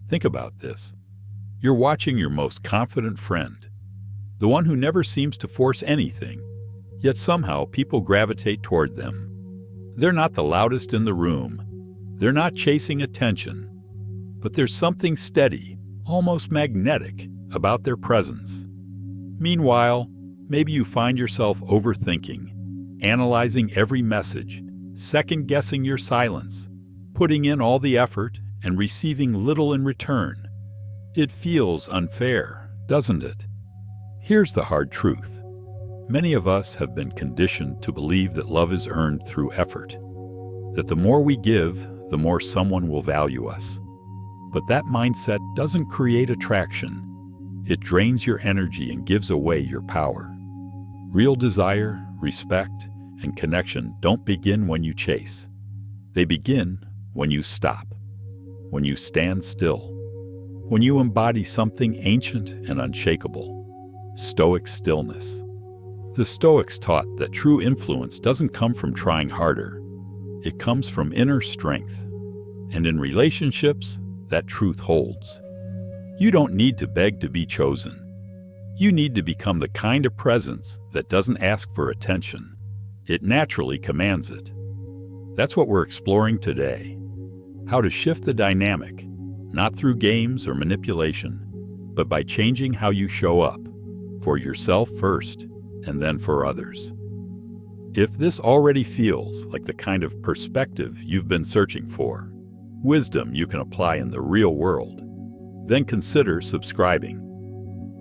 Think about this. You're watching your most confident friend, the one who never seems to force anything, yet somehow people gravitate toward them. They're not the loudest in the room. They're not chasing attention. But there's something steady, almost magnetic, about their presence. Meanwhile, maybe you find yourself overthinking, analyzing every message, second-guessing your silence, putting in all the effort and receiving little in return. It feels unfair, doesn't it? Here's the hard truth. Many of us have been conditioned to believe that love is earned through effort, that the more we give, the more someone will value us. But that mindset doesn't create attraction. It drains your energy and gives away your power. Real desire, respect, and connection don't begin when you chase. They begin when you stop, when you stand still, when you embody something ancient and unshakable, Stoic stillness. The Stoics taught that true influence doesn't come from trying harder. It comes from inner strength. And in relationships, that truth holds. You don't need to beg to be chosen. You need to become the kind of presence that doesn't ask for attention. It naturally commands it. That's what we're exploring today. How to shift the dynamic, not through games or manipulation, but by changing how you show up, for yourself first, and then for others. If this already feels like the kind of perspective you've been searching for, wisdom you can apply in the real world, then consider subscribing.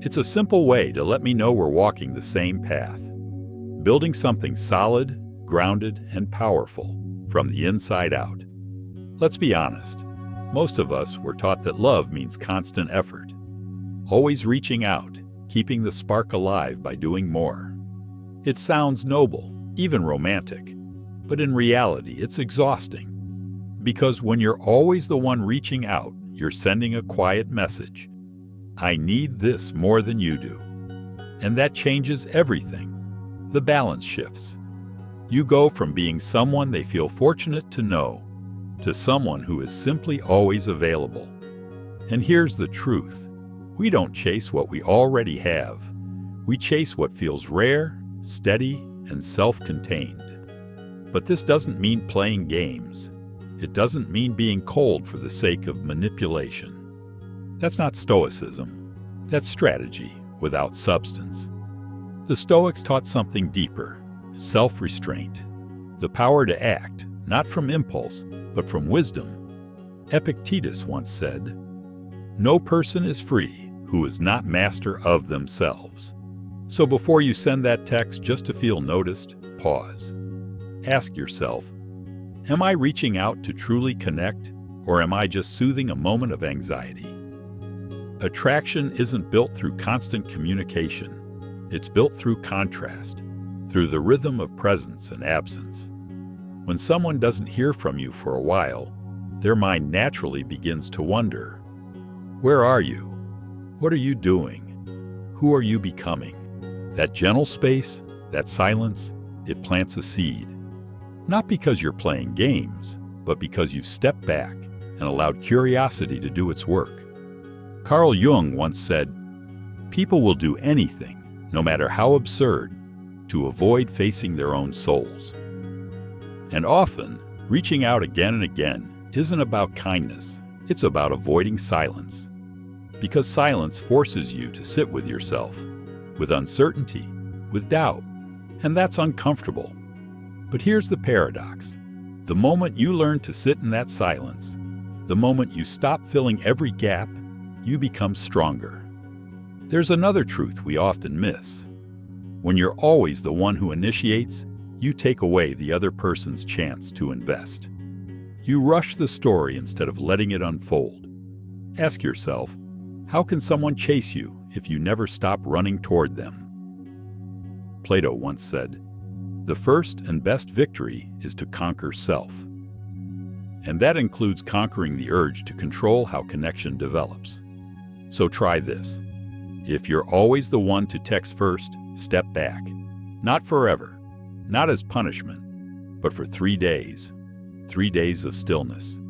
It's a simple way to let me know we're walking the same path, building something solid, grounded, and powerful from the inside out. Let's be honest, most of us were taught that love means constant effort, always reaching out, keeping the spark alive by doing more. It sounds noble, even romantic, but in reality it's exhausting. Because when you're always the one reaching out, you're sending a quiet message. I need this more than you do. And that changes everything. The balance shifts. You go from being someone they feel fortunate to know, to someone who is simply always available. And here's the truth. We don't chase what we already have. We chase what feels rare, steady, and self-contained. But this doesn't mean playing games. It doesn't mean being cold for the sake of manipulation. That's not Stoicism. That's strategy without substance. The Stoics taught something deeper, self-restraint, the power to act, not from impulse, but from wisdom. Epictetus once said, "No person is free who is not master of themselves." So before you send that text just to feel noticed, pause. Ask yourself, am I reaching out to truly connect, or am I just soothing a moment of anxiety? Attraction isn't built through constant communication. It's built through contrast, through the rhythm of presence and absence. When someone doesn't hear from you for a while, their mind naturally begins to wonder, where are you? What are you doing? Who are you becoming? That gentle space, that silence, it plants a seed. Not because you're playing games, but because you've stepped back and allowed curiosity to do its work. Carl Jung once said, "People will do anything, no matter how absurd, to avoid facing their own souls." And often, reaching out again and again isn't about kindness, it's about avoiding silence. Because silence forces you to sit with yourself, with uncertainty, with doubt, and that's uncomfortable. But here's the paradox. The moment you learn to sit in that silence, the moment you stop filling every gap, you become stronger. There's another truth we often miss. When you're always the one who initiates, you take away the other person's chance to invest. You rush the story instead of letting it unfold. Ask yourself, how can someone chase you if you never stop running toward them? Plato once said, "The first and best victory is to conquer self." And that includes conquering the urge to control how connection develops. So try this. If you're always the one to text first, step back. Not forever, not as punishment, but for 3 days. 3 days of stillness.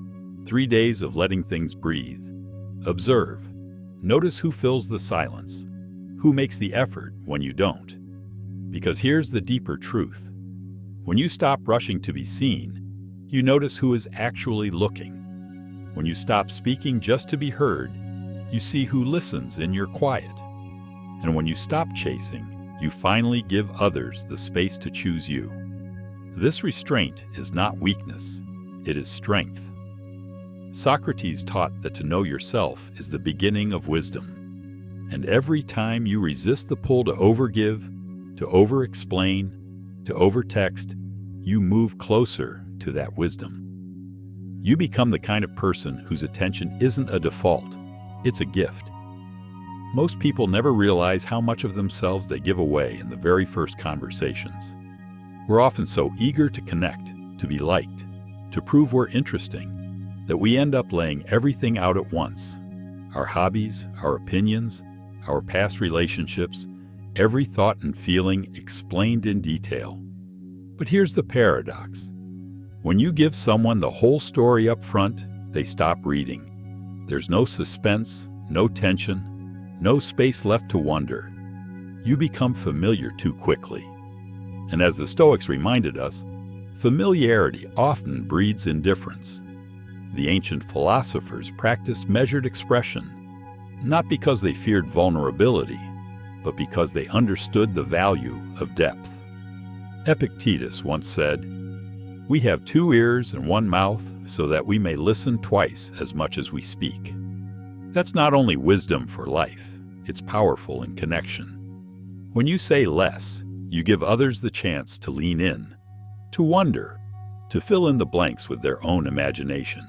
3 days of letting things breathe. Observe. Notice who fills the silence, who makes the effort when you don't. Because here's the deeper truth. When you stop rushing to be seen, you notice who is actually looking. When you stop speaking just to be heard, you see who listens in your quiet. And when you stop chasing, you finally give others the space to choose you. This restraint is not weakness, it is strength. Socrates taught that to know yourself is the beginning of wisdom. And every time you resist the pull to overgive, to over-explain, to over-text, you move closer to that wisdom. You become the kind of person whose attention isn't a default, it's a gift. Most people never realize how much of themselves they give away in the very first conversations. We're often so eager to connect, to be liked, to prove we're interesting, that we end up laying everything out at once. Our hobbies, our opinions, our past relationships, every thought and feeling explained in detail. But here's the paradox. When you give someone the whole story up front, they stop reading. There's no suspense, no tension, no space left to wonder. You become familiar too quickly. And as the Stoics reminded us, familiarity often breeds indifference. The ancient philosophers practiced measured expression, not because they feared vulnerability, but because they understood the value of depth. Epictetus once said, "We have 2 ears and 1 mouth so that we may listen twice as much as we speak." That's not only wisdom for life, it's powerful in connection. When you say less, you give others the chance to lean in, to wonder, to fill in the blanks with their own imagination.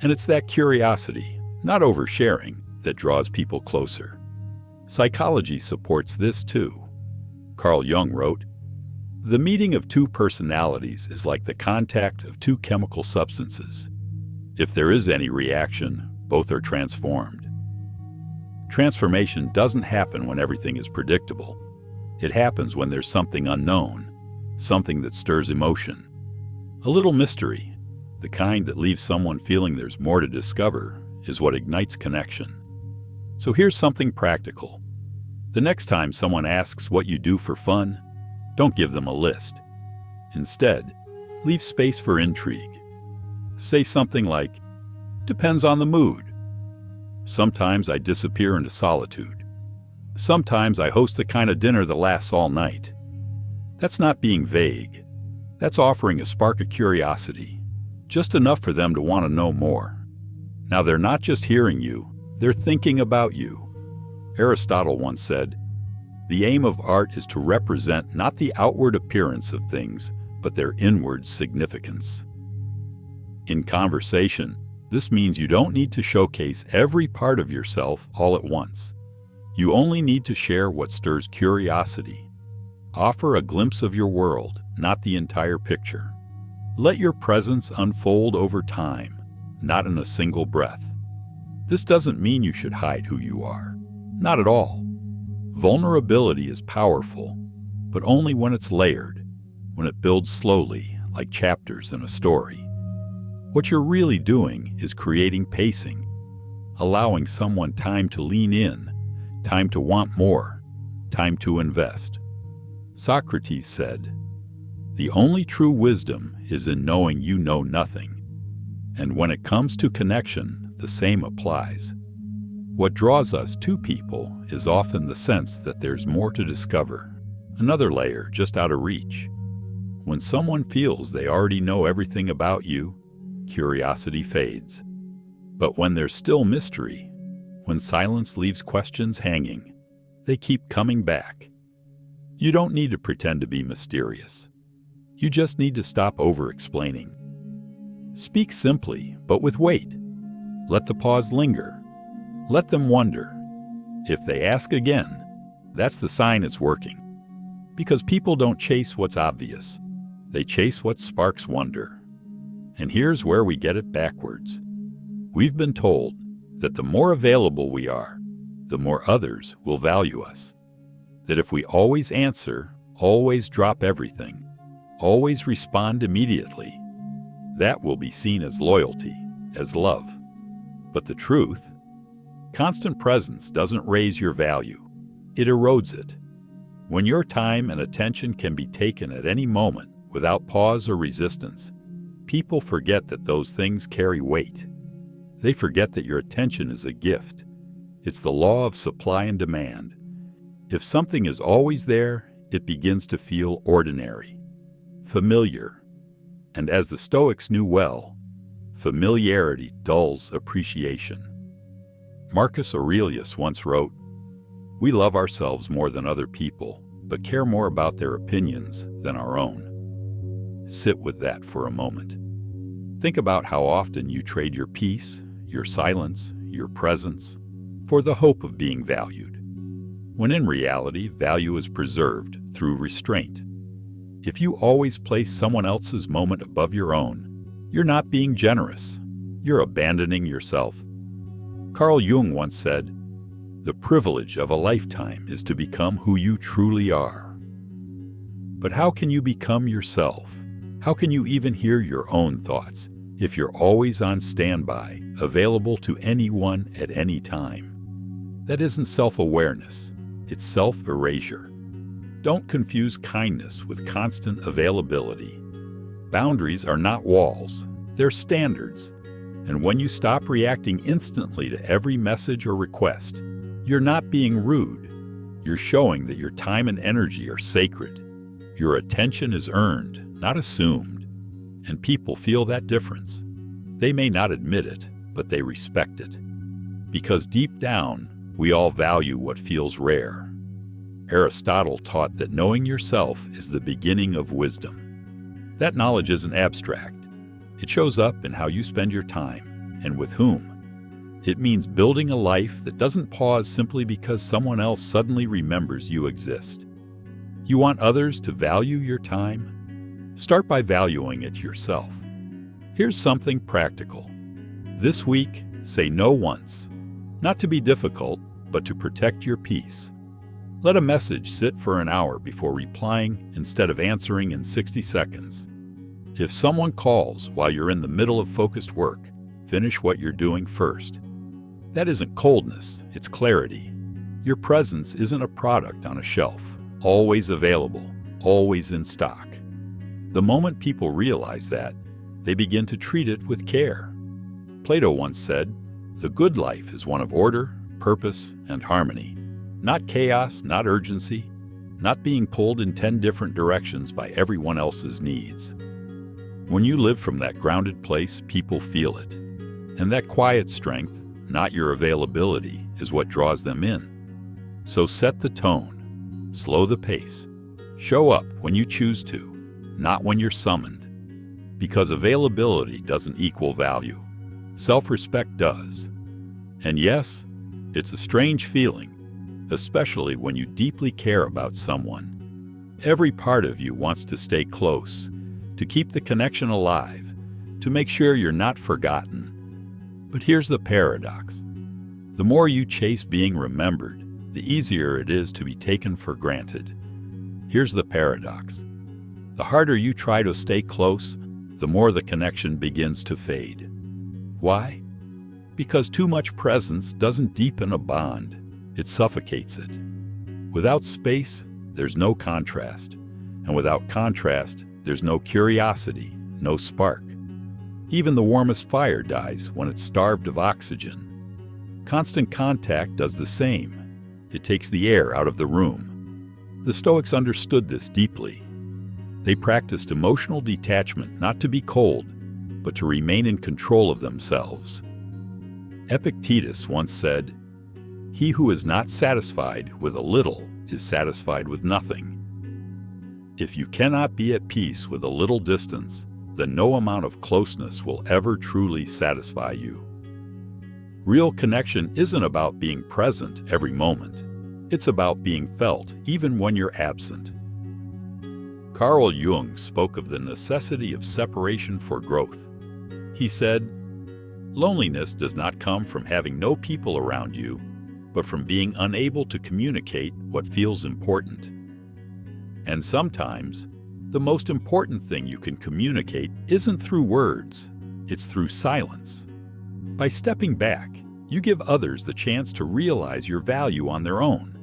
And it's that curiosity, not oversharing, that draws people closer. Psychology supports this too. Carl Jung wrote, "The meeting of 2 personalities is like the contact of 2 chemical substances. If there is any reaction, both are transformed." Transformation doesn't happen when everything is predictable. It happens when there's something unknown, something that stirs emotion. A little mystery, the kind that leaves someone feeling there's more to discover, is what ignites connection. So here's something practical. The next time someone asks what you do for fun, don't give them a list. Instead, leave space for intrigue. Say something like, "Depends on the mood. Sometimes I disappear into solitude. Sometimes I host the kind of dinner that lasts all night." That's not being vague. That's offering a spark of curiosity, just enough for them to want to know more. Now they're not just hearing you, they're thinking about you. Aristotle once said, "The aim of art is to represent not the outward appearance of things, but their inward significance." In conversation, this means you don't need to showcase every part of yourself all at once. You only need to share what stirs curiosity. Offer a glimpse of your world, not the entire picture. Let your presence unfold over time, not in a single breath. This doesn't mean you should hide who you are. Not at all. Vulnerability is powerful, but only when it's layered, when it builds slowly, like chapters in a story. What you're really doing is creating pacing, allowing someone time to lean in, time to want more, time to invest. Socrates said, "The only true wisdom is in knowing you know nothing." And when it comes to connection, the same applies. What draws us to people is often the sense that there's more to discover, another layer just out of reach. When someone feels they already know everything about you, curiosity fades. But when there's still mystery, when silence leaves questions hanging, they keep coming back. You don't need to pretend to be mysterious. You just need to stop over-explaining. Speak simply, but with weight. Let the pause linger. Let them wonder. If they ask again, that's the sign it's working. Because people don't chase what's obvious. They chase what sparks wonder. And here's where we get it backwards. We've been told that the more available we are, the more others will value us. That if we always answer, always drop everything, always respond immediately, that will be seen as loyalty, as love. But the truth, Constant presence doesn't raise your value. It erodes it. When your time and attention can be taken at any moment without pause or resistance, people forget that those things carry weight. They forget that your attention is a gift. It's the law of supply and demand. If something is always there, it begins to feel ordinary, familiar. And as the Stoics knew well, familiarity dulls appreciation. Marcus Aurelius once wrote, "We love ourselves more than other people, but care more about their opinions than our own." Sit with that for a moment. Think about how often you trade your peace, your silence, your presence, for the hope of being valued, when in reality, value is preserved through restraint. If you always place someone else's moment above your own, you're not being generous. You're abandoning yourself. Carl Jung once said, "The privilege of a lifetime is to become who you truly are." But how can you become yourself? How can you even hear your own thoughts if you're always on standby, available to anyone at any time? That isn't self-awareness, it's self-erasure. Don't confuse kindness with constant availability. Boundaries are not walls, they're standards. And when you stop reacting instantly to every message or request, you're not being rude. You're showing that your time and energy are sacred. Your attention is earned, not assumed. And people feel that difference. They may not admit it, but they respect it. Because deep down, we all value what feels rare. Aristotle taught that knowing yourself is the beginning of wisdom. That knowledge isn't abstract. It shows up in how you spend your time, and with whom. It means building a life that doesn't pause simply because someone else suddenly remembers you exist. You want others to value your time? Start by valuing it yourself. Here's something practical. This week, say no once. Not to be difficult, but to protect your peace. Let a message sit for an hour before replying instead of answering in 60 seconds. If someone calls while you're in the middle of focused work, finish what you're doing first. That isn't coldness, it's clarity. Your presence isn't a product on a shelf, always available, always in stock. The moment people realize that, they begin to treat it with care. Plato once said, "The good life is one of order, purpose, and harmony. Not chaos, not urgency, not being pulled in 10 different directions by everyone else's needs." When you live from that grounded place, people feel it. And that quiet strength, not your availability, is what draws them in. So set the tone, slow the pace, show up when you choose to, not when you're summoned. Because availability doesn't equal value. Self-respect does. And yes, it's a strange feeling, especially when you deeply care about someone. Every part of you wants to stay close, to keep the connection alive, to make sure you're not forgotten. But here's the paradox. The more you chase being remembered, the easier it is to be taken for granted. Here's the paradox. The harder you try to stay close, the more the connection begins to fade. Why? Because too much presence doesn't deepen a bond, it suffocates it. Without space, there's no contrast. And without contrast, there's no curiosity, no spark. Even the warmest fire dies when it's starved of oxygen. Constant contact does the same. It takes the air out of the room. The Stoics understood this deeply. They practiced emotional detachment not to be cold, but to remain in control of themselves. Epictetus once said, "He who is not satisfied with a little is satisfied with nothing." If you cannot be at peace with a little distance, then no amount of closeness will ever truly satisfy you. Real connection isn't about being present every moment. It's about being felt even when you're absent. Carl Jung spoke of the necessity of separation for growth. He said, "Loneliness does not come from having no people around you, but from being unable to communicate what feels important." And sometimes, the most important thing you can communicate isn't through words, it's through silence. By stepping back, You give others the chance to realize your value on their own.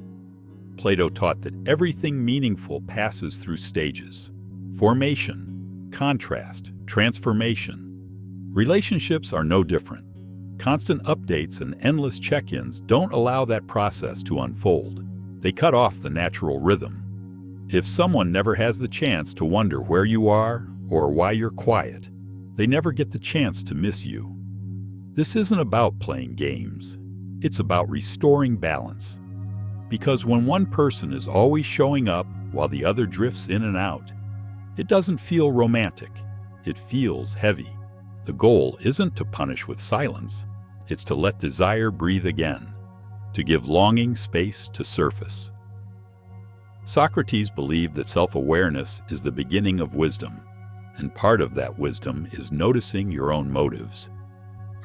Plato taught that everything meaningful passes through stages: formation, contrast, transformation. Relationships are no different. Constant updates and endless check-ins don't allow that process to unfold. They cut off the natural rhythm. If someone never has the chance to wonder where you are or why you're quiet, they never get the chance to miss you. This isn't about playing games. It's about restoring balance. Because when one person is always showing up while the other drifts in and out, it doesn't feel romantic. It feels heavy. The goal isn't to punish with silence. It's to let desire breathe again, to give longing space to surface. Socrates believed that self-awareness is the beginning of wisdom, and part of that wisdom is noticing your own motives.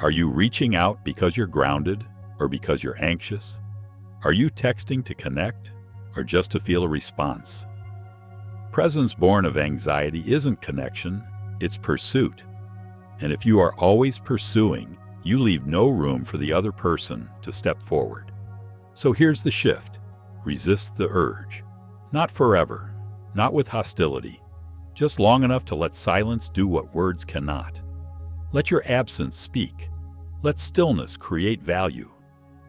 Are you reaching out because you're grounded or because you're anxious? Are you texting to connect or just to feel a response? Presence born of anxiety isn't connection, it's pursuit. And if you are always pursuing, you leave no room for the other person to step forward. So here's the shift. Resist the urge. Not forever, not with hostility, just long enough to let silence do what words cannot. Let your absence speak. Let stillness create value.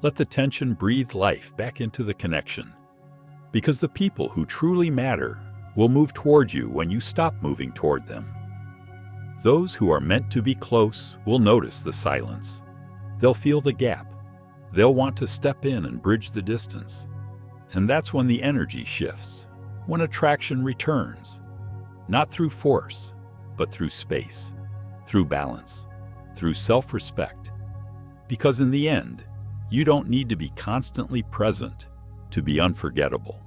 Let the tension breathe life back into the connection. Because the people who truly matter will move toward you when you stop moving toward them. Those who are meant to be close will notice the silence. They'll feel the gap. They'll want to step in and bridge the distance. And that's when the energy shifts, when attraction returns. Not through force, but through space, through balance, through self-respect. Because in the end, you don't need to be constantly present to be unforgettable.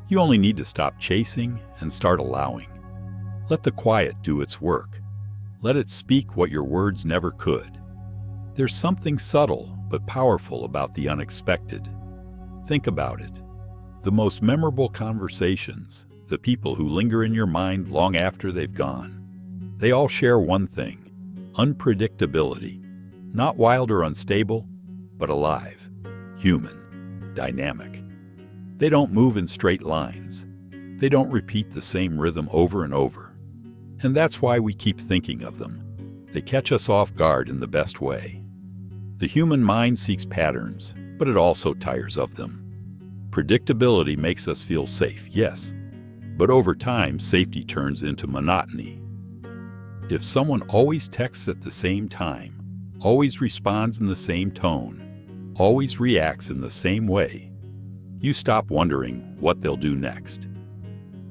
You only need to stop chasing and start allowing. Let the quiet do its work. Let it speak what your words never could. There's something subtle but powerful about the unexpected. Think about it. The most memorable conversations, the people who linger in your mind long after they've gone, they all share one thing: unpredictability. Not wild or unstable, but alive, human, dynamic. They don't move in straight lines. They don't repeat the same rhythm over and over. And that's why we keep thinking of them. They catch us off guard in the best way. The human mind seeks patterns, but it also tires of them. Predictability makes us feel safe, yes, but over time, safety turns into monotony. If someone always texts at the same time, always responds in the same tone, always reacts in the same way, you stop wondering what they'll do next.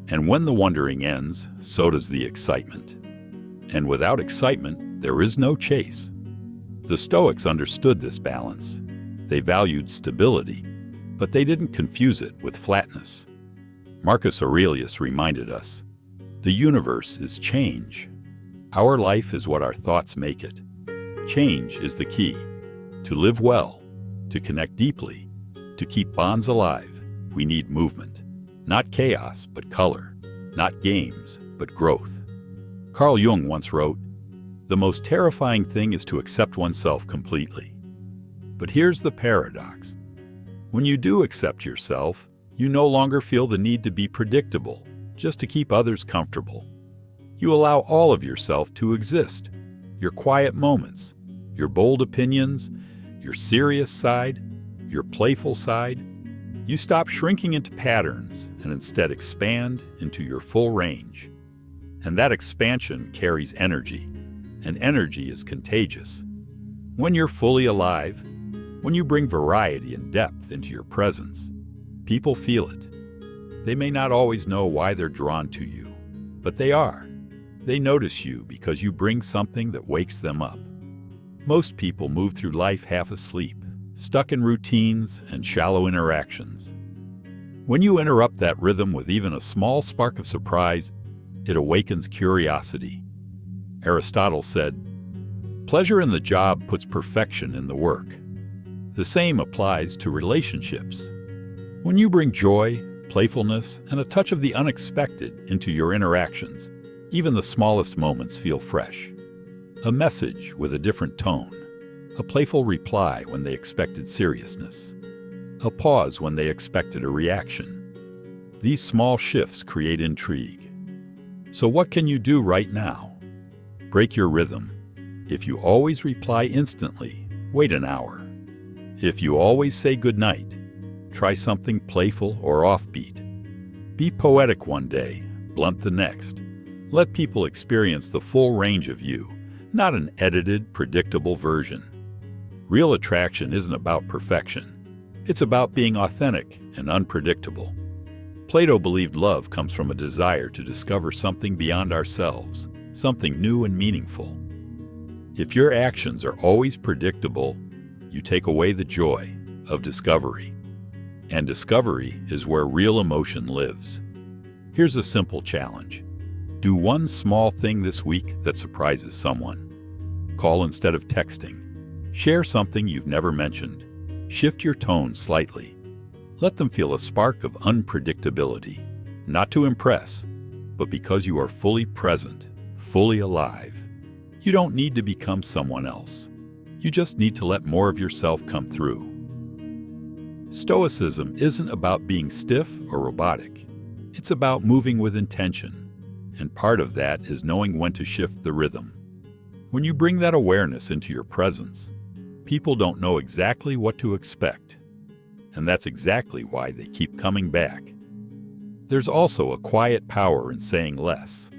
And when the wondering ends, so does the excitement. And without excitement, there is no chase. The Stoics understood this balance. They valued stability, but they didn't confuse it with flatness. Marcus Aurelius reminded us, the universe is change. Our life is what our thoughts make it. Change is the key. To live well, to connect deeply, to keep bonds alive, we need movement. Not chaos, but color. Not games, but growth. Carl Jung once wrote, "The most terrifying thing is to accept oneself completely." But here's the paradox. When you do accept yourself, you no longer feel the need to be predictable, just to keep others comfortable. You allow all of yourself to exist. Your quiet moments, your bold opinions, your serious side, your playful side. You stop shrinking into patterns and instead expand into your full range. And that expansion carries energy, and energy is contagious. When you're fully alive, when you bring variety and depth into your presence, people feel it. They may not always know why they're drawn to you, but they are. They notice you because you bring something that wakes them up. Most people move through life half asleep, stuck in routines and shallow interactions. When you interrupt that rhythm with even a small spark of surprise, it awakens curiosity. Aristotle said, "Pleasure in the job puts perfection in the work." The same applies to relationships. When you bring joy, playfulness, and a touch of the unexpected into your interactions, even the smallest moments feel fresh. A message with a different tone. a playful reply when they expected seriousness, a pause when they expected a reaction. These small shifts create intrigue. So what can you do right now? Break your rhythm. If you always reply instantly, wait an hour. If you always say goodnight, try something playful or offbeat. Be poetic one day, blunt the next. Let people experience the full range of you, not an edited, predictable version. Real attraction isn't about perfection. It's about being authentic and unpredictable. Plato believed love comes from a desire to discover something beyond ourselves, something new and meaningful. If your actions are always predictable, you take away the joy of discovery. And discovery is where real emotion lives. Here's a simple challenge. Do one small thing this week that surprises someone. Call instead of texting. Share something you've never mentioned. Shift your tone slightly. Let them feel a spark of unpredictability, not to impress, but because you are fully present, fully alive. You don't need to become someone else. You just need to let more of yourself come through. Stoicism isn't about being stiff or robotic. It's about moving with intention, and part of that is knowing when to shift the rhythm. When you bring that awareness into your presence, people don't know exactly what to expect, and that's exactly why they keep coming back. There's also a quiet power in saying less,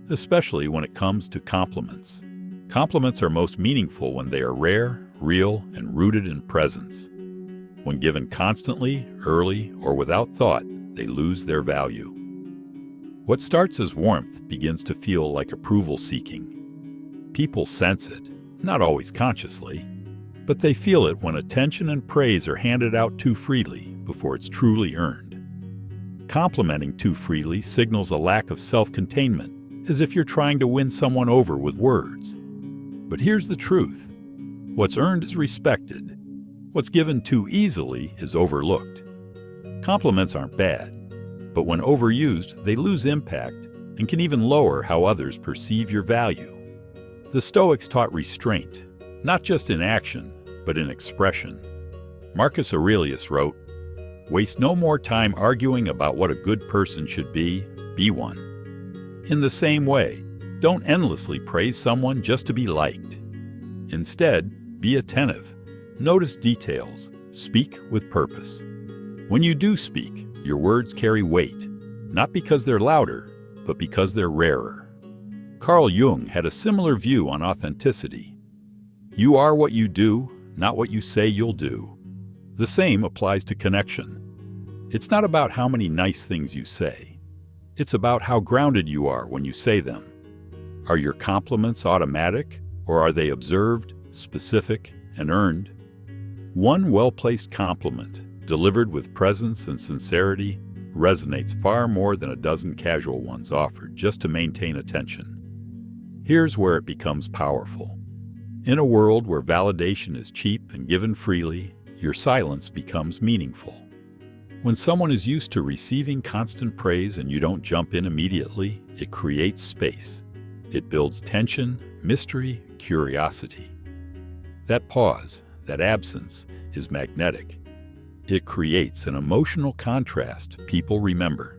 especially when it comes to compliments. Compliments are most meaningful when they are rare, real, and rooted in presence. When given constantly, early, or without thought, they lose their value. What starts as warmth begins to feel like approval-seeking. People sense it, not always consciously, but they feel it when attention and praise are handed out too freely before it's truly earned. Complimenting too freely signals a lack of self-containment, as if you're trying to win someone over with words. But here's the truth. What's earned is respected. What's given too easily is overlooked. Compliments aren't bad, but when overused, they lose impact and can even lower how others perceive your value. The Stoics taught restraint, not just in action, but in expression. Marcus Aurelius wrote, "Waste no more time arguing about what a good person should be one." In the same way, don't endlessly praise someone just to be liked. Instead, be attentive. Notice details. Speak with purpose. When you do speak, your words carry weight, not because they're louder, but because they're rarer. Carl Jung had a similar view on authenticity. You are what you do, not what you say you'll do. The same applies to connection. It's not about how many nice things you say. It's about how grounded you are when you say them. Are your compliments automatic, or are they observed, specific, and earned? One well-placed compliment, delivered with presence and sincerity, resonates far more than a dozen casual ones offered just to maintain attention. Here's where it becomes powerful. In a world where validation is cheap and given freely, your silence becomes meaningful. When someone is used to receiving constant praise and you don't jump in immediately, it creates space. It builds tension, mystery, curiosity. That pause, that absence, is magnetic. It creates an emotional contrast people remember.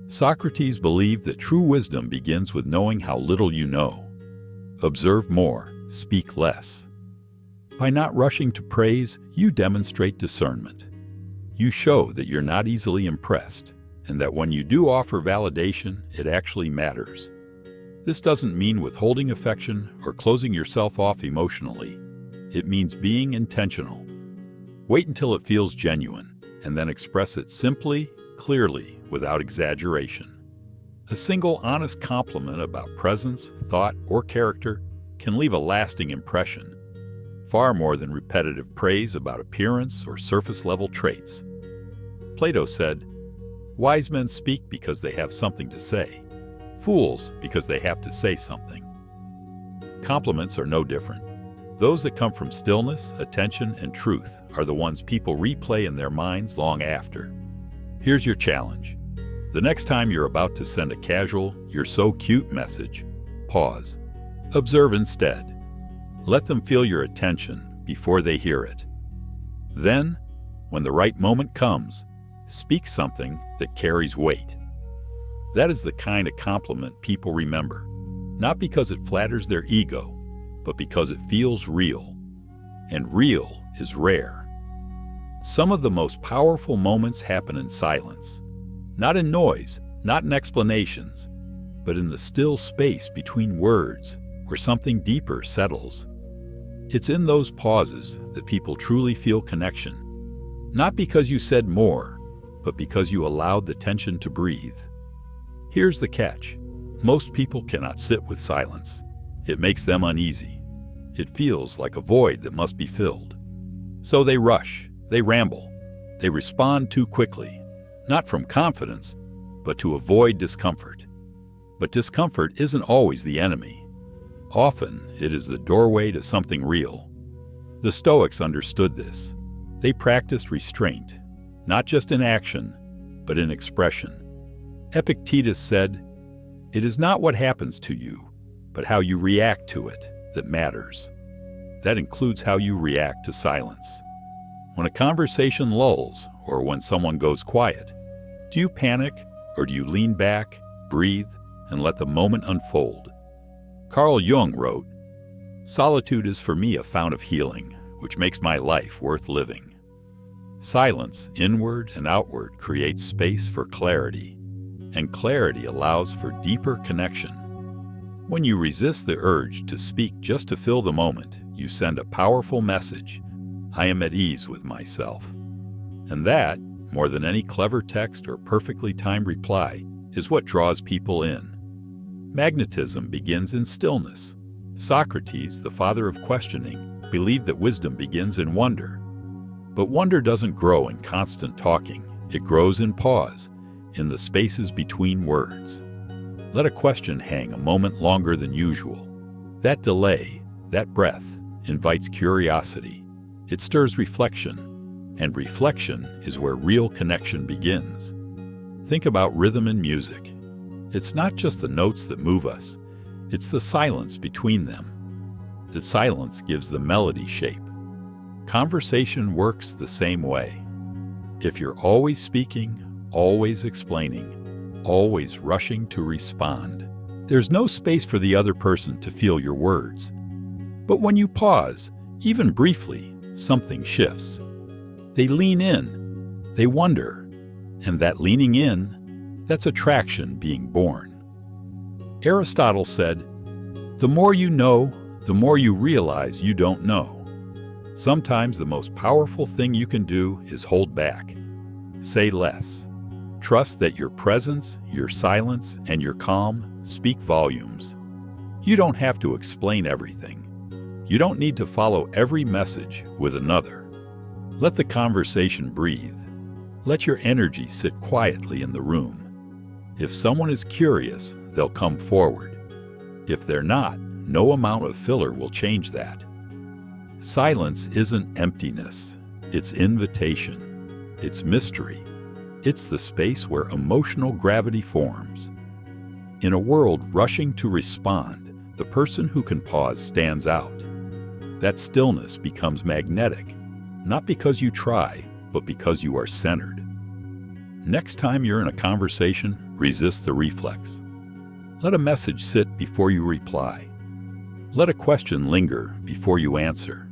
Socrates believed that true wisdom begins with knowing how little you know. Observe more, speak less. By not rushing to praise, you demonstrate discernment. You show that you're not easily impressed, and that when you do offer validation, it actually matters. This doesn't mean withholding affection or closing yourself off emotionally. It means being intentional. Wait until it feels genuine, and then express it simply, clearly, without exaggeration. A single honest compliment about presence, thought, or character can leave a lasting impression, far more than repetitive praise about appearance or surface-level traits. Plato said, "Wise men speak because they have something to say. Fools because they have to say something." Compliments are no different. Those that come from stillness, attention, and truth are the ones people replay in their minds long after. Here's your challenge. The next time you're about to send a casual, "You're so cute" message, pause. Observe instead. Let them feel your attention, before they hear it. Then, when the right moment comes, speak something that carries weight. That is the kind of compliment people remember, not because it flatters their ego, but because it feels real. And real is rare. Some of the most powerful moments happen in silence, not in noise, not in explanations, but in the still space between words where something deeper settles. It's in those pauses that people truly feel connection, not because you said more, but because you allowed the tension to breathe. Here's the catch. Most people cannot sit with silence. It makes them uneasy. It feels like a void that must be filled. So they rush, they ramble, they respond too quickly, not from confidence, but to avoid discomfort. But discomfort isn't always the enemy. Often, it is the doorway to something real. The Stoics understood this. They practiced restraint, not just in action, but in expression. Epictetus said, "It is not what happens to you, but how you react to it that matters." That includes how you react to silence. When a conversation lulls, or when someone goes quiet, do you panic, or do you lean back, breathe, and let the moment unfold? Carl Jung wrote, "Solitude is for me a fount of healing, which makes my life worth living." Silence, inward and outward, creates space for clarity, and clarity allows for deeper connection. When you resist the urge to speak just to fill the moment, you send a powerful message: I am at ease with myself. And that, more than any clever text or perfectly timed reply, is what draws people in. Magnetism begins in stillness. Socrates, the father of questioning, believed that wisdom begins in wonder. But wonder doesn't grow in constant talking. It grows in pause, in the spaces between words. Let a question hang a moment longer than usual. That delay, that breath, invites curiosity. It stirs reflection, and reflection is where real connection begins. Think about rhythm in music. It's not just the notes that move us, it's the silence between them. The silence gives the melody shape. Conversation works the same way. If you're always speaking, always explaining, always rushing to respond, there's no space for the other person to feel your words. But when you pause, even briefly, something shifts. They lean in, they wonder, and that leaning in, that's attraction being born. Aristotle said, "The more you know, the more you realize you don't know." Sometimes the most powerful thing you can do is hold back. Say less. Trust that your presence, your silence, and your calm speak volumes. You don't have to explain everything. You don't need to follow every message with another. Let the conversation breathe. Let your energy sit quietly in the room. If someone is curious, they'll come forward. If they're not, no amount of filler will change that. Silence isn't emptiness. It's invitation. It's mystery. It's the space where emotional gravity forms. In a world rushing to respond, the person who can pause stands out. That stillness becomes magnetic, not because you try, but because you are centered. Next time you're in a conversation, resist the reflex. Let a message sit before you reply. Let a question linger before you answer.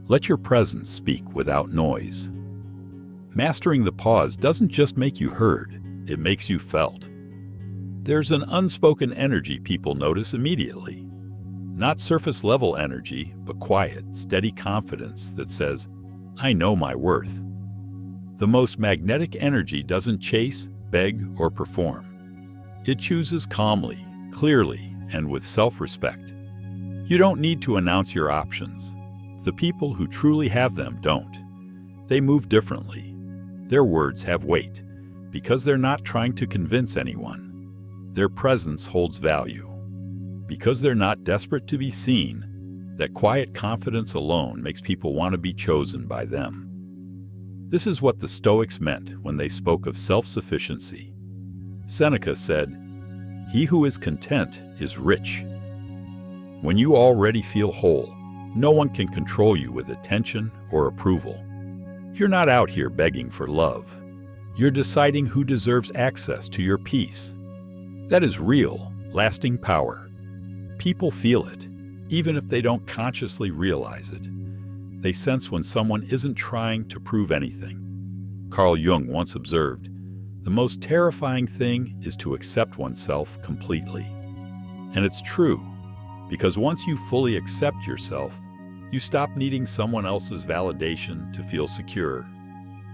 Let your presence speak without noise. Mastering the pause doesn't just make you heard, it makes you felt. There's an unspoken energy people notice immediately. Not surface-level energy, but quiet, steady confidence that says, "I know my worth." The most magnetic energy doesn't chase, beg, or perform. It chooses calmly, clearly, and with self-respect. You don't need to announce your options. The people who truly have them don't. They move differently. Their words have weight, because they're not trying to convince anyone. Their presence holds value. Because they're not desperate to be seen, that quiet confidence alone makes people want to be chosen by them. This is what the Stoics meant when they spoke of self-sufficiency. Seneca said, "He who is content is rich." When you already feel whole, No one can control you with attention or approval. You're not out here begging for love. You're deciding who deserves access to your peace. That is real, lasting power. People feel it, even if they don't consciously realize it. They sense when someone isn't trying to prove anything. Carl Jung once observed, "The most terrifying thing is to accept oneself completely." And it's true, because once you fully accept yourself, you stop needing someone else's validation to feel secure.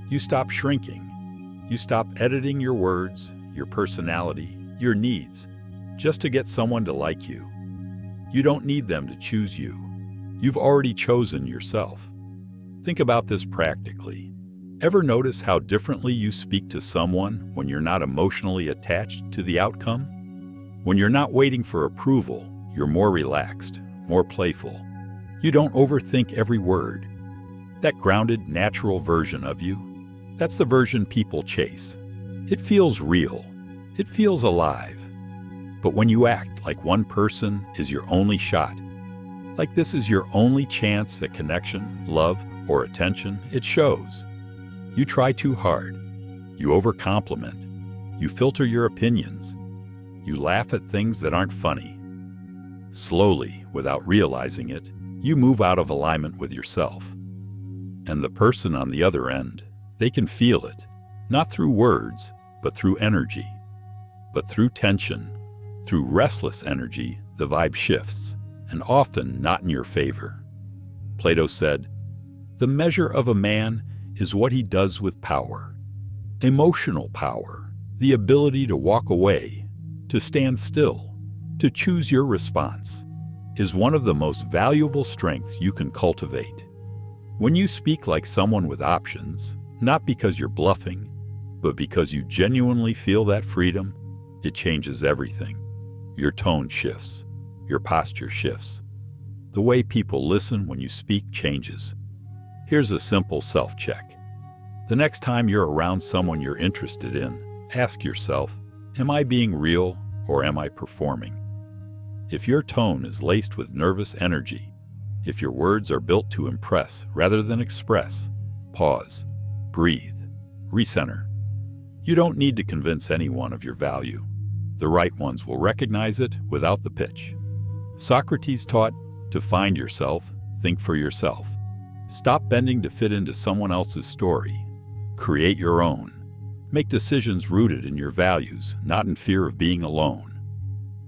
You stop shrinking. You stop editing your words, your personality, your needs, just to get someone to like you. You don't need them to choose you. You've already chosen yourself. Think about this practically. Ever notice how differently you speak to someone when you're not emotionally attached to the outcome? When you're not waiting for approval, you're more relaxed, more playful. You don't overthink every word. That grounded, natural version of you, that's the version people chase. It feels real. It feels alive. But when you act like one person is your only shot, like this is your only chance at connection, love, or attention, it shows. You try too hard. You overcompliment. You filter your opinions. You laugh at things that aren't funny. Slowly, without realizing it, you move out of alignment with yourself. And the person on the other end, they can feel it, not through words, but through energy. But through tension, through restless energy, the vibe shifts, and often not in your favor. Plato said, "The measure of a man is what he does with power. Emotional power, the ability to walk away, to stand still, to choose your response, is one of the most valuable strengths you can cultivate. When you speak like someone with options, not because you're bluffing, but because you genuinely feel that freedom, it changes everything. Your tone shifts. Your posture shifts. The way people listen when you speak changes. Here's a simple self-check. The next time you're around someone you're interested in, ask yourself, am I being real or am I performing? If your tone is laced with nervous energy, if your words are built to impress rather than express, pause, breathe, recenter. You don't need to convince anyone of your value. The right ones will recognize it without the pitch. Socrates taught, to find yourself, think for yourself. Stop bending to fit into someone else's story. Create your own. Make decisions rooted in your values, not in fear of being alone.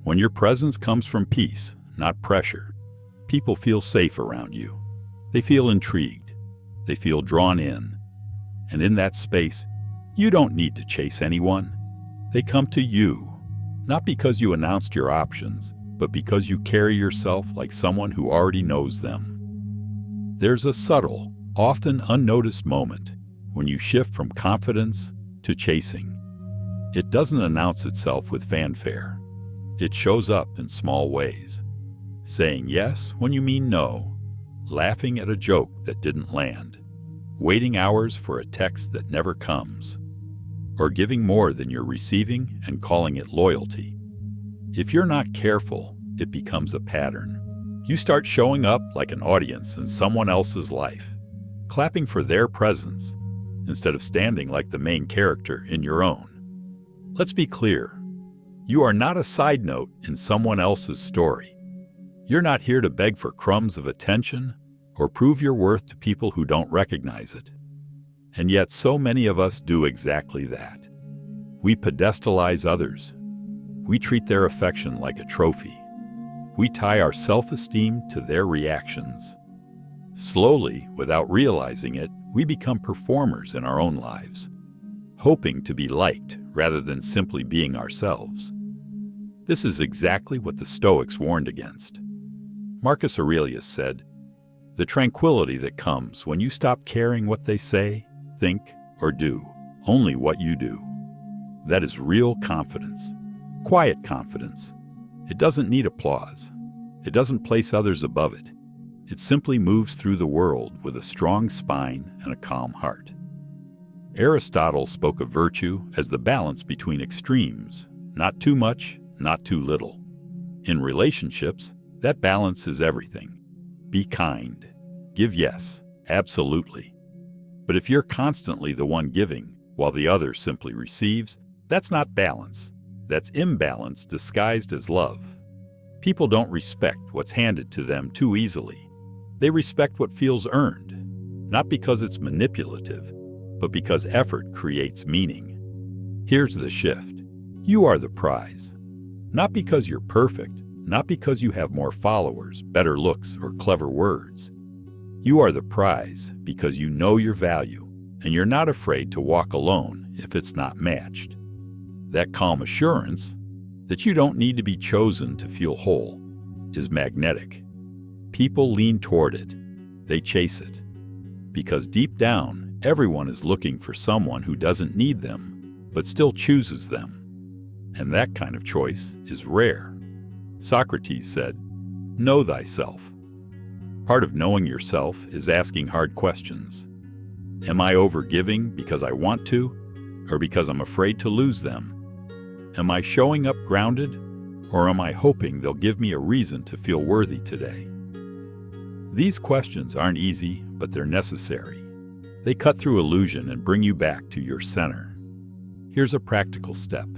When your presence comes from peace, not pressure, people feel safe around you. They feel intrigued. They feel drawn in. And in that space, you don't need to chase anyone. They come to you, not because you announced your options, but because you carry yourself like someone who already knows them. There's a subtle, often unnoticed moment when you shift from confidence to chasing. It doesn't announce itself with fanfare. It shows up in small ways. Saying yes when you mean no, laughing at a joke that didn't land, waiting hours for a text that never comes, or giving more than you're receiving and calling it loyalty. If you're not careful, it becomes a pattern. You start showing up like an audience in someone else's life, clapping for their presence instead of standing like the main character in your own. Let's be clear. You are not a side note in someone else's story. You're not here to beg for crumbs of attention or prove your worth to people who don't recognize it. And yet so many of us do exactly that. We pedestalize others. We treat their affection like a trophy. We tie our self-esteem to their reactions. Slowly, without realizing it, we become performers in our own lives, hoping to be liked rather than simply being ourselves. This is exactly what the Stoics warned against. Marcus Aurelius said, "The tranquility that comes when you stop caring what they say, think, or do, only what you do. That is real confidence, quiet confidence. It doesn't need applause. It doesn't place others above it. It simply moves through the world with a strong spine and a calm heart." Aristotle spoke of virtue as the balance between extremes, not too much, not too little. In relationships, that balance is everything. Be kind. Give yes, absolutely. But if you're constantly the one giving while the other simply receives, that's not balance. That's imbalance disguised as love. People don't respect what's handed to them too easily. They respect what feels earned, not because it's manipulative, but because effort creates meaning. Here's the shift. You are the prize. Not because you're perfect, not because you have more followers, better looks, or clever words. You are the prize because you know your value, and you're not afraid to walk alone if it's not matched. That calm assurance that you don't need to be chosen to feel whole is magnetic. People lean toward it. They chase it. Because deep down, everyone is looking for someone who doesn't need them, but still chooses them. And that kind of choice is rare. Socrates said, "Know thyself." Part of knowing yourself is asking hard questions. Am I overgiving because I want to, or because I'm afraid to lose them? Am I showing up grounded, or am I hoping they'll give me a reason to feel worthy today? These questions aren't easy, but they're necessary. They cut through illusion and bring you back to your center. Here's a practical step.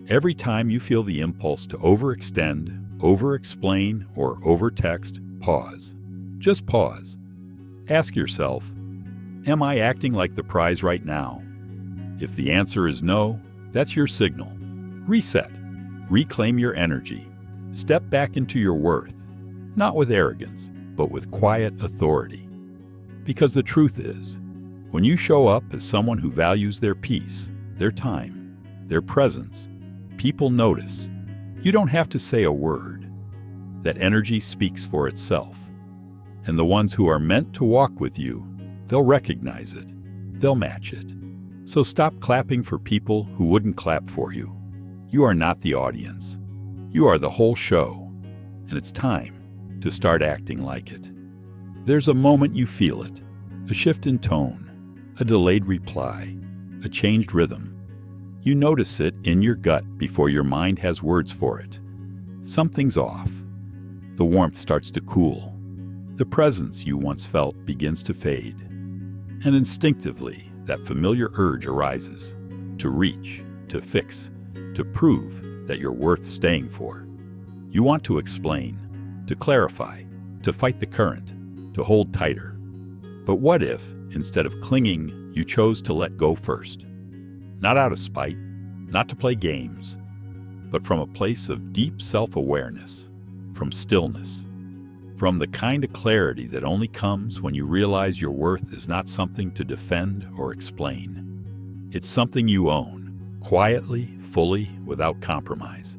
Every time you feel the impulse to overextend, over-explain, or over-text, pause. Just pause. Ask yourself, am I acting like the prize right now? If the answer is no, that's your signal. Reset. Reclaim your energy. Step back into your worth, not with arrogance, but with quiet authority. Because the truth is, when you show up as someone who values their peace, their time, their presence, people notice. You don't have to say a word. That energy speaks for itself. And the ones who are meant to walk with you, they'll recognize it. They'll match it. So stop clapping for people who wouldn't clap for you. You are not the audience. You are the whole show. And it's time to start acting like it. There's a moment you feel it. A shift in tone. A delayed reply. A changed rhythm. You notice it in your gut before your mind has words for it. Something's off. The warmth starts to cool. The presence you once felt begins to fade. And instinctively, that familiar urge arises to reach, to fix, to prove that you're worth staying for. You want to explain, to clarify, to fight the current, to hold tighter. But what if, instead of clinging, you chose to let go first? Not out of spite, not to play games, but from a place of deep self-awareness, from stillness, from the kind of clarity that only comes when you realize your worth is not something to defend or explain. It's something you own, quietly, fully, without compromise.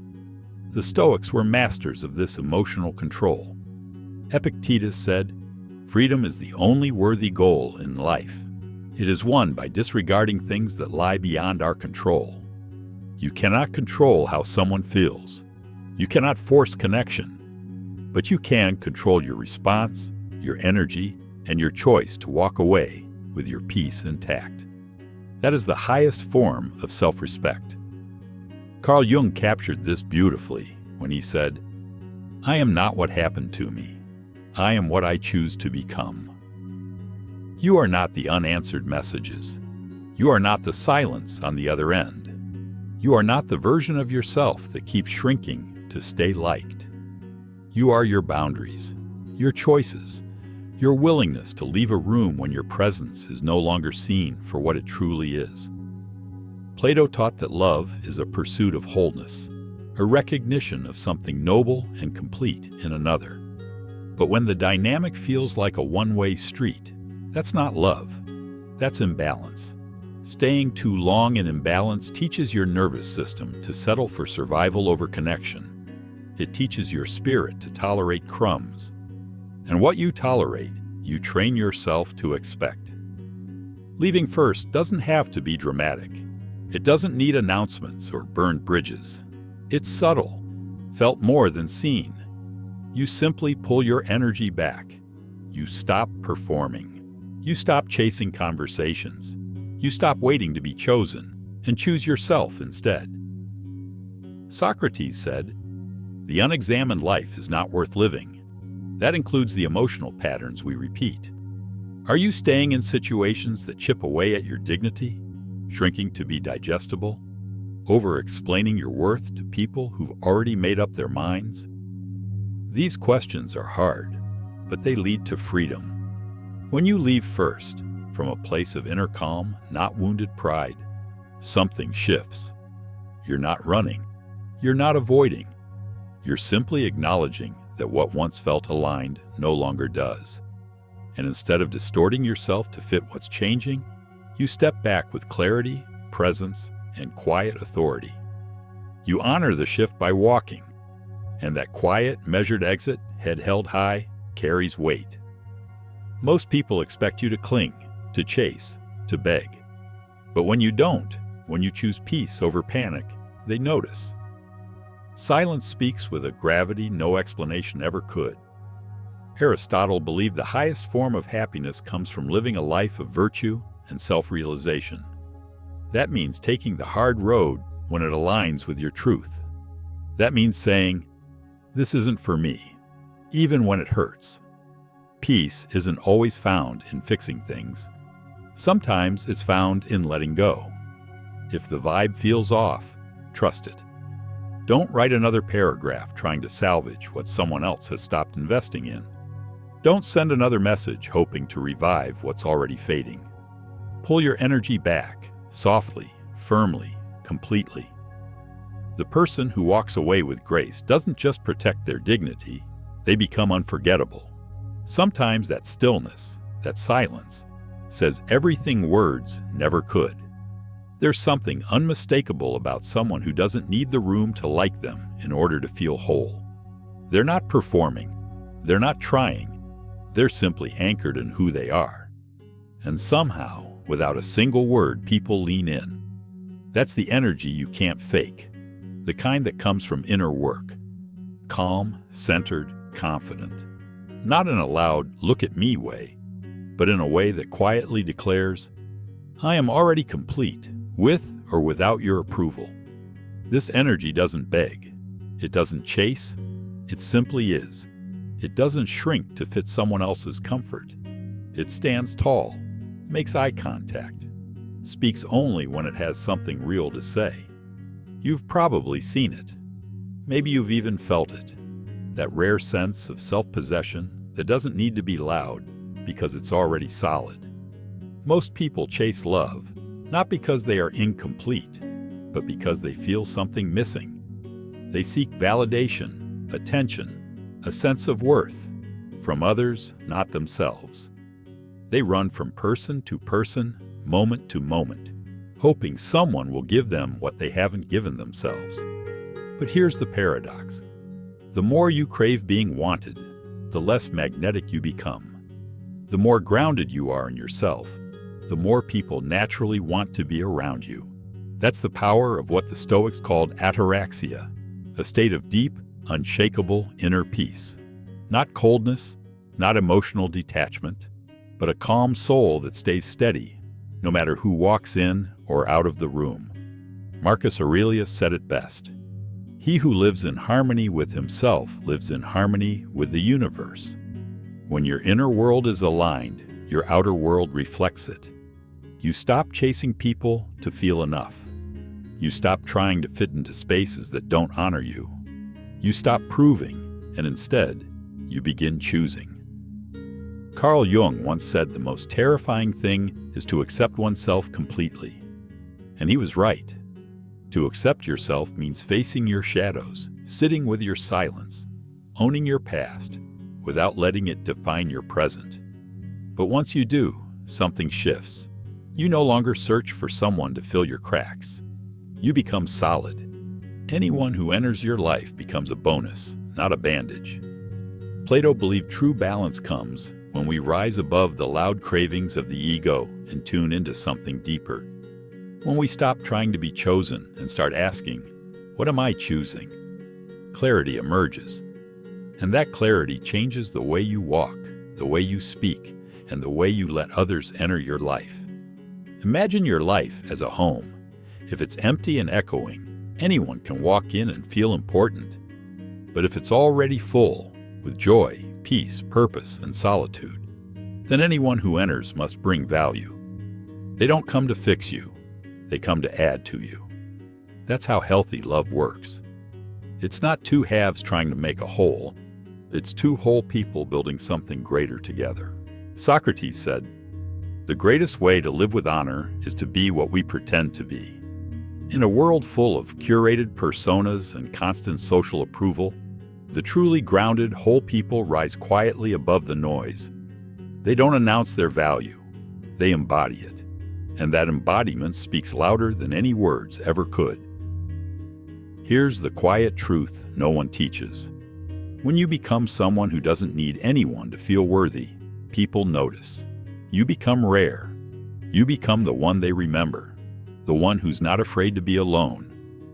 The Stoics were masters of this emotional control. Epictetus said, "Freedom is the only worthy goal in life. It is won by disregarding things that lie beyond our control." You cannot control how someone feels. You cannot force connection. But you can control your response, your energy, and your choice to walk away with your peace intact. That is the highest form of self-respect. Carl Jung captured this beautifully when he said, "I am not what happened to me. I am what I choose to become." You are not the unanswered messages. You are not the silence on the other end. You are not the version of yourself that keeps shrinking to stay liked. You are your boundaries, your choices, your willingness to leave a room when your presence is no longer seen for what it truly is. Plato taught that love is a pursuit of wholeness, a recognition of something noble and complete in another. But when the dynamic feels like a one-way street, that's not love. That's imbalance. Staying too long in imbalance teaches your nervous system to settle for survival over connection. It teaches your spirit to tolerate crumbs. And what you tolerate, you train yourself to expect. Leaving first doesn't have to be dramatic. It doesn't need announcements or burned bridges. It's subtle, felt more than seen. You simply pull your energy back. You stop performing. You stop chasing conversations. You stop waiting to be chosen and choose yourself instead. Socrates said, "The unexamined life is not worth living." That includes the emotional patterns we repeat. Are you staying in situations that chip away at your dignity, shrinking to be digestible, over-explaining your worth to people who've already made up their minds? These questions are hard, but they lead to freedom. When you leave first, from a place of inner calm, not wounded pride, something shifts. You're not running. You're not avoiding. You're simply acknowledging that what once felt aligned no longer does. And instead of distorting yourself to fit what's changing, you step back with clarity, presence, and quiet authority. You honor the shift by walking, and that quiet, measured exit, head held high, carries weight. Most people expect you to cling, to chase, to beg. But when you don't, when you choose peace over panic, they notice. Silence speaks with a gravity no explanation ever could. Aristotle believed the highest form of happiness comes from living a life of virtue and self-realization. That means taking the hard road when it aligns with your truth. That means saying, "This isn't for me," even when it hurts. Peace isn't always found in fixing things. Sometimes it's found in letting go. If the vibe feels off, trust it. Don't write another paragraph trying to salvage what someone else has stopped investing in. Don't send another message hoping to revive what's already fading. Pull your energy back, softly, firmly, completely. The person who walks away with grace doesn't just protect their dignity, they become unforgettable. Sometimes that stillness, that silence, says everything words never could. There's something unmistakable about someone who doesn't need the room to like them in order to feel whole. They're not performing, they're not trying, they're simply anchored in who they are. And somehow, without a single word, people lean in. That's the energy you can't fake, the kind that comes from inner work. Calm, centered, confident. Not in a loud, look-at-me way, but in a way that quietly declares, "I am already complete, with or without your approval." This energy doesn't beg. It doesn't chase. It simply is. It doesn't shrink to fit someone else's comfort. It stands tall, makes eye contact, speaks only when it has something real to say. You've probably seen it. Maybe you've even felt it. That rare sense of self-possession that doesn't need to be loud because it's already solid. Most people chase love, not because they are incomplete, but because they feel something missing. They seek validation, attention, a sense of worth, from others, not themselves. They run from person to person, moment to moment, hoping someone will give them what they haven't given themselves. But here's the paradox. The more you crave being wanted, the less magnetic you become. The more grounded you are in yourself, the more people naturally want to be around you. That's the power of what the Stoics called ataraxia, a state of deep, unshakable inner peace. Not coldness, not emotional detachment, but a calm soul that stays steady, no matter who walks in or out of the room. Marcus Aurelius said it best. He who lives in harmony with himself lives in harmony with the universe. When your inner world is aligned, your outer world reflects it. You stop chasing people to feel enough. You stop trying to fit into spaces that don't honor you. You stop proving, and instead, you begin choosing. Carl Jung once said the most terrifying thing is to accept oneself completely. And he was right. To accept yourself means facing your shadows, sitting with your silence, owning your past, without letting it define your present. But once you do, something shifts. You no longer search for someone to fill your cracks. You become solid. Anyone who enters your life becomes a bonus, not a bandage. Plato believed true balance comes when we rise above the loud cravings of the ego and tune into something deeper. When we stop trying to be chosen and start asking, "What am I choosing?" Clarity emerges. And that clarity changes the way you walk, the way you speak, and the way you let others enter your life. Imagine your life as a home. If it's empty and echoing, anyone can walk in and feel important. But if it's already full, with joy, peace, purpose, and solitude, then anyone who enters must bring value. They don't come to fix you, they come to add to you. That's how healthy love works. It's not two halves trying to make a whole, it's two whole people building something greater together. Socrates said, "The greatest way to live with honor is to be what we pretend to be." In a world full of curated personas and constant social approval, the truly grounded, whole people rise quietly above the noise. They don't announce their value, they embody it. And that embodiment speaks louder than any words ever could. Here's the quiet truth no one teaches. When you become someone who doesn't need anyone to feel worthy, people notice. You become rare. You become the one they remember, the one who's not afraid to be alone,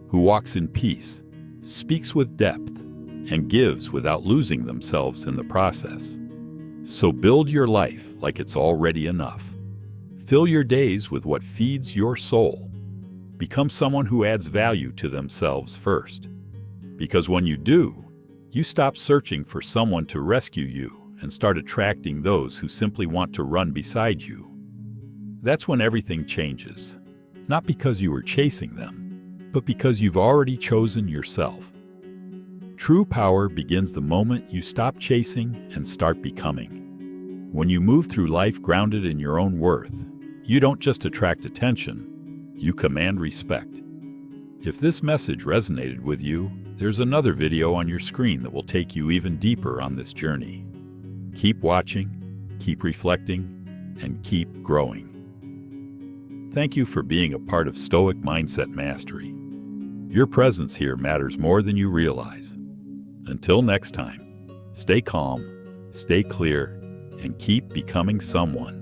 who walks in peace, speaks with depth, and gives without losing themselves in the process. So build your life like it's already enough. Fill your days with what feeds your soul. Become someone who adds value to themselves first. Because when you do, you stop searching for someone to rescue you and start attracting those who simply want to run beside you. That's when everything changes. Not because you were chasing them, but because you've already chosen yourself. True power begins the moment you stop chasing and start becoming. When you move through life grounded in your own worth, you don't just attract attention, you command respect. If this message resonated with you, there's another video on your screen that will take you even deeper on this journey. Keep watching, keep reflecting, and keep growing. Thank you for being a part of Stoic Mindset Mastery. Your presence here matters more than you realize. Until next time, stay calm, stay clear, and keep becoming someone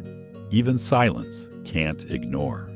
even silence can't ignore.